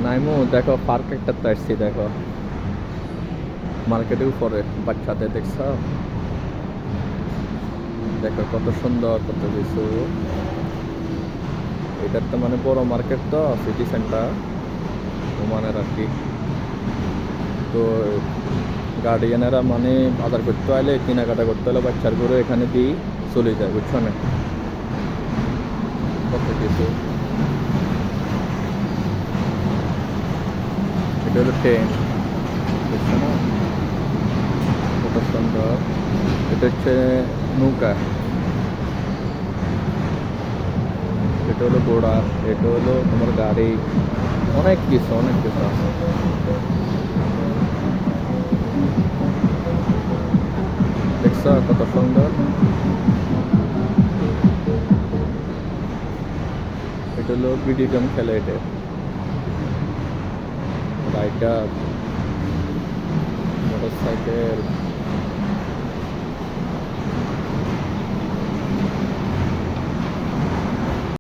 নাইমু দেখো পার্ক একটা তো আসছি দেখো মার্কেটের উপরে বাচ্চাদের দেখছ দেখো কত সুন্দর কত কিছু। এটার তো মানে বড় মার্কেট তো সিটি সেন্টার ওমানের আর কি। তো গার্ডিয়ানেরা মানে বাজার করতে হলে কেনাকাটা করতে হলে বাচ্চার করে এখানে দিয়ে চলে যায় বুঝছো না কত কিছু। এটা হলো ট্রেন বুঝছো না কত সুন্দর। এটা হচ্ছে নৌকা, এটা হলো ঘোড়া, এটা হলো তোমার গাড়ি, অনেক কিছু অনেক কিছু আছে। দেখছো কত সুন্দর। এটা হলো ভিডিও গেম খেলে এটা রাইডার মোটর সাইকেল